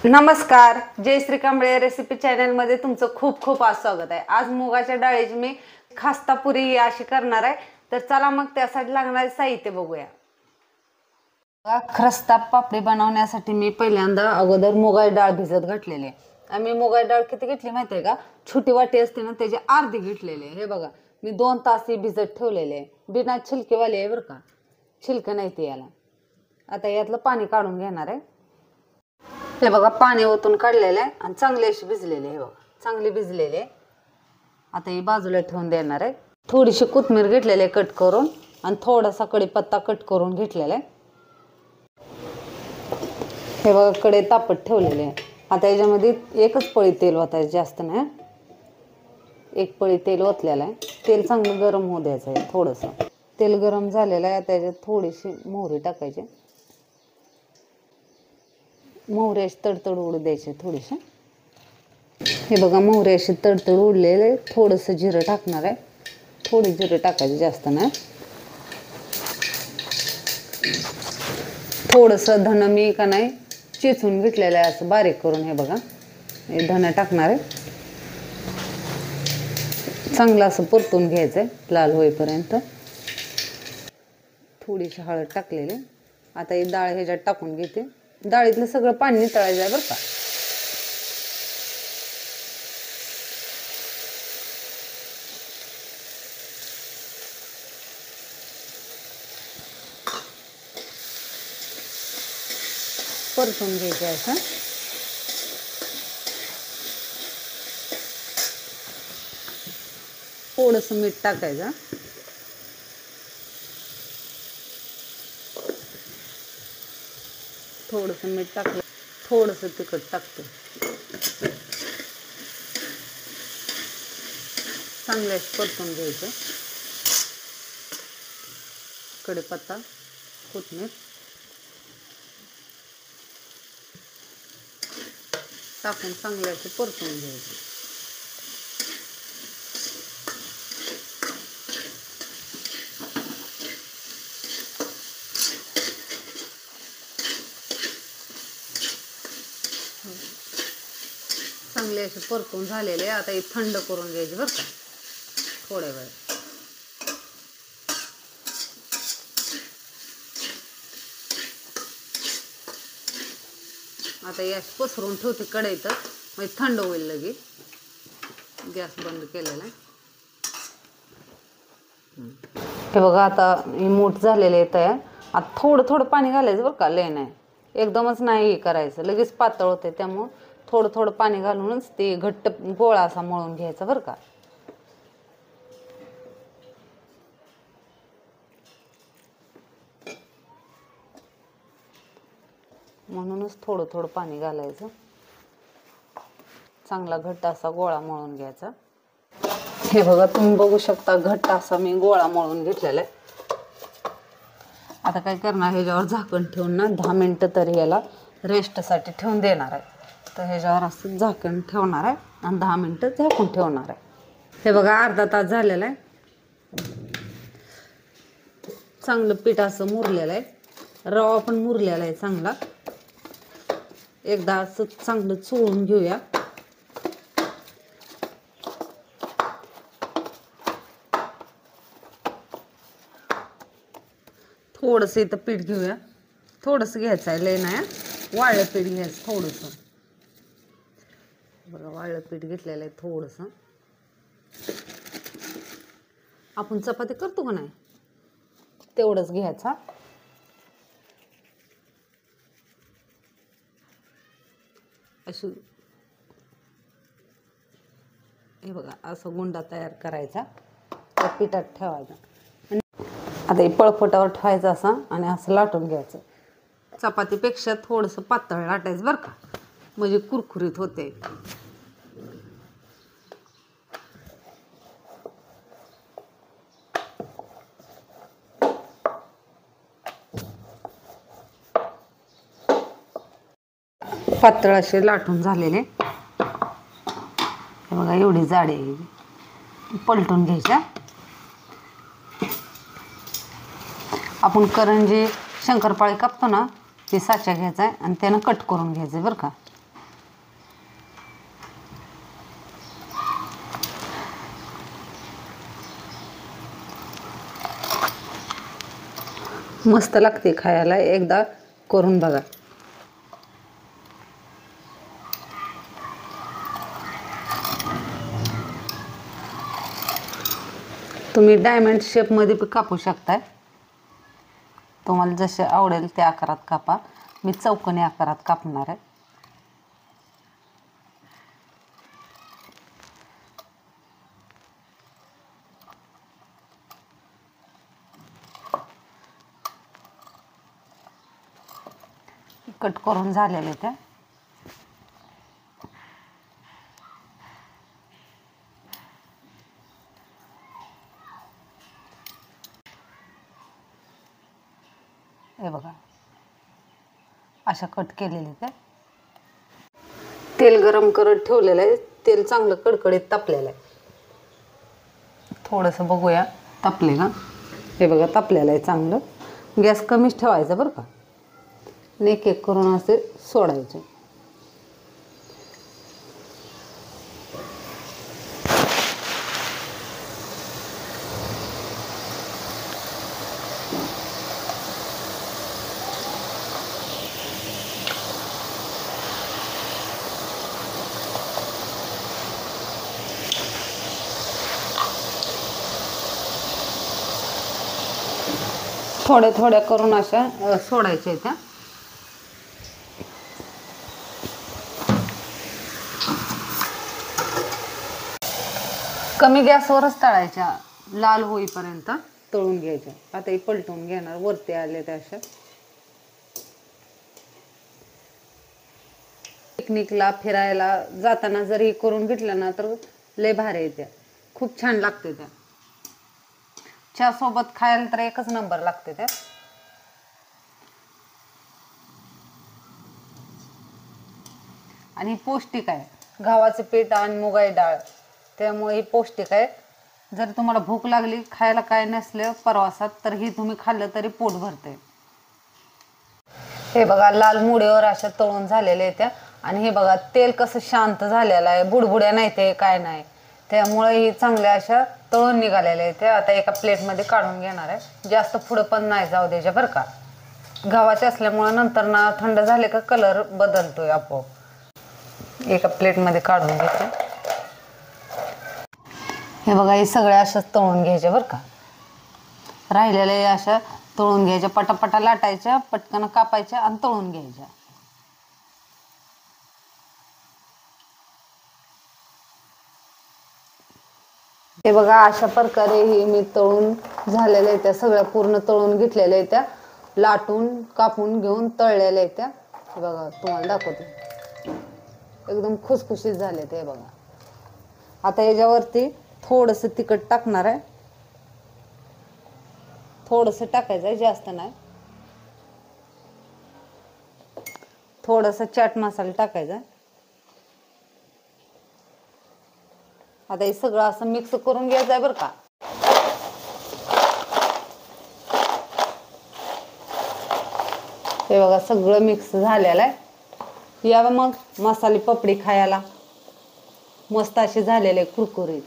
नमस्कार, जय Shri Kamble recipe channel मध्ये तुमचं खूप खूप स्वागत आहे। आज मुगाच्या डाळीची मी खस्ता पुरी अशी करणार आहे। तर चला मग त्यासाठी लागणारे साहित्य बघूया। खस्ता पापडी बनवण्यासाठी मी पहिल्यांदा अगोदर मुगाची डाळ भिजत घातलेली आहे। आम्ही मुगाची डाळ किती घेतली माहिती आहे का? छोटी वाटी असते ना त्याची अर्धी घेतलेली आहे। हे बघा मी 2 तास भिजत ठेवलेले आहे। बिना छिलकेवाली आहे बरं का, छिलके नाही ती याला। आता यातलं पाणी काढून घेणार आहे। हे बघा पाणी ओतून काढलेले आहे आणि चांगले अशी भिजलेले आहे। बघा चांगली भिजलेले। आता ही बाजूला ठेवून देणार आहे। थोडीशी कोथिंबीर घेतलेली आहे कट करून आणि थोडासा कढीपत्ता कट करून घेतलेला आहे। हे बघा कढई तापत ठेवलेले आहे। आता याच्यामध्ये एकच पळी तेल ओतायचं, जास्त नाही। एक पळी तेल ओतलेलं आहे। तेल चांगलं गरम होऊ द्यायचं आहे। थोडंसं तेल गरम झालेलं आहे। त्याच्यात थोडीशी मोहरी टाकायची। मोहरी अशी तडतड उडू द्यायची थोडीशी। हे बघा मोहरी अशी तडतड उडलेले। थोडंसं जिरं टाकणार आहे। थोडी जिरं टाकायची, जास्त नाही। थोडंसं धन मी का नाही चेचून घेतलेलं आहे असं बारीक करून। हे बघा हे धन टाकणार आहे। चांगलं असं परतून घ्यायचं आहे लाल होईपर्यंत। थोडीशी हळद टाकलेली। आता ही डाळ ह्याच्यात टाकून घेते। डाळीतलं सगळं पाणी नितळायचं आहे बरं का। परतून घ्यायचं असं। थोडंसं मीठ टाकायचं। थोडंसं मीठ टाकलं, थोडंसं तिखट टाकते। चांगले परतून घ्यायचं। कढीपत्ता कोथिंबीर टाकून चांगले असे परतून घ्यायचे। चांगले असे परतून झालेले। आता हे थंड करून घ्यायचे बरं का थोड्या वेळ। आता गॅस पसरून ठेवते कढईत, म्हणजे थंड होईल लगे। गॅस बंद केलेला आहे। हे बघा आता हे मूठ झालेले आहे तयार। आता थोडं थोडं पाणी घालायचं बरं का, लय नाही, एकदमच नाही हे करायचं, लगेच पातळ होते। त्यामुळं थोडं थोडं पाणी घालूनच ते घट्ट गोळा असा मळून घ्यायचा बरं का। म्हणूनच थोडं थोडं पाणी घालायचं। चांगला घट्ट असा गोळा मळून घ्यायचा। हे बघा तुम्ही बघू शकता घट्ट असा मी गोळा मळून घेतलेला आहे। आता काय करणार, ह्याच्यावर झाकण ठेवून ना 10 मिनिटं तरी याला रेस्टसाठी ठेवून देणार आहे। तर ह्याच्यावर असं झाकण ठेवणार आहे आणि 10 मिनिटं झाकून ठेवणार आहे। हे बघा अर्धा तास झालेला आहे। चांगलं पीठ असं मुरलेलं आहे। रवा पण मुरलेला आहे चांगला। एकदा असं चांगलं चोळून घेऊया। थोडंसं इथं पीठ घेऊया। थोडंसं घ्यायचं आहे, लय नाही, वाळलं पीठ घ्यायचं थोडंसं। बघा वाळलं पीठ घेतलेलं आहे थोडंसं। आपण चपाती करतो का नाही तेवढंच घ्यायचा। अशी हे बघा असं गुंडा तयार करायचा, त्या पिठात ठेवायचा। आता हे पळपटावर ठेवायचं असं आणि असं लाटून घ्यायचं। चपातीपेक्षा थोडंसं पातळ लाटायचं बरं का, म्हणजे कुरकुरीत होते। पातळ असे लाटून झालेले। हे बघा एवढी जाडी आहे। पलटून घ्यायच्या। आपण करंजी शंकरपाळी कापतो ना, ते साचा घ्यायचा आहे आणि त्यानं कट करून घ्यायचं बरं का। मस्त लागते खायला, एकदा करून बघा. तुम्ही डायमंड शेपमध्ये पण कापू शकताय. तुम्हाला जसे आवडेल त्या आकारात कापा. मी चौकोनी आकारात कापणार आहे. कट करून झालेले ते. हे बघा अशा कट केलेले ते. तेल गरम करत ठेवलेलं आहे. तेल चांगलं कडकडीत तापलेलं आहे. थोडंसं बघूया तापले का. हे बघा तापलेलं आहे चांगलं. गॅस कमीच ठेवायचा बरं का. एक एक करून असे सोडायचे. थोड्या थोड्या करून अशा सोडायच्या त्या. कमी गॅसवरच तळायच्या, लाल होईपर्यंत तळून घ्यायच्या. आता हे पलटून घेणार. वरती आले त्या अशा. पिकनिकला फिरायला जाताना जरी करून घेतलं ना तर लय भारी येत्या. खूप छान लागते त्या. चहा सोबत खायला तर एकच नंबर लागते त्या. आणि पौष्टिक आहे. गव्हाचे पीठ आणि मुगाची डाळ, त्यामुळे ही पौष्टिक आहे. जर तुम्हाला भूक लागली, खायला काय नसलं प्रवासात, तर ही तुम्ही खाल्लं तरी पोट भरते. हे बघा लाल मुडेवर अशा तळून झालेल्या त्या. आणि हे बघा तेल कसं शांत झालेलं आहे. बुडबुड्या नाही ते काय नाही. त्यामुळे ही चांगल्या अशा तळून निघालेल्या आहेत. आता एका प्लेटमध्ये काढून घेणार आहे. जास्त पुढं पण नाही जाऊ द्यायच्या बरं का. गव्हाचे असल्यामुळे नंतर ना थंड झाले का कलर बदलतोय आपोआप. एका प्लेटमध्ये काढून घेते. हे बघा हे सगळ्या अशाच तळून घ्यायच्या बरं का. राहिलेल्या अशा तळून घ्यायच्या. पटापटा लाटायच्या, पटकन कापायच्या आणि तळून घ्यायच्या. हे बघा अशा प्रकारे ही मी तळून झालेल्या आहेत त्या. सगळ्या पूर्ण तळून घेतलेल्या आहेत त्या. लाटून कापून घेऊन तळलेल्या आहेत त्या. हे बघा तुम्हाला दाखवते. एकदम खुसखुशीत झाले ते बघा. आता याच्यावरती थोडंसं तिखट टाकणार आहे. थोडंसं टाकायचं आहे, जास्त नाही. थोडंसं चाट मसाला टाकायचा. आता हे सगळं असं मिक्स करून घ्यायचं आहे बरं का. हे बघा सगळं मिक्स झालेलं आहे. या मग मसाले पपडी खायला. मस्त असे झालेले कुरकुरीत.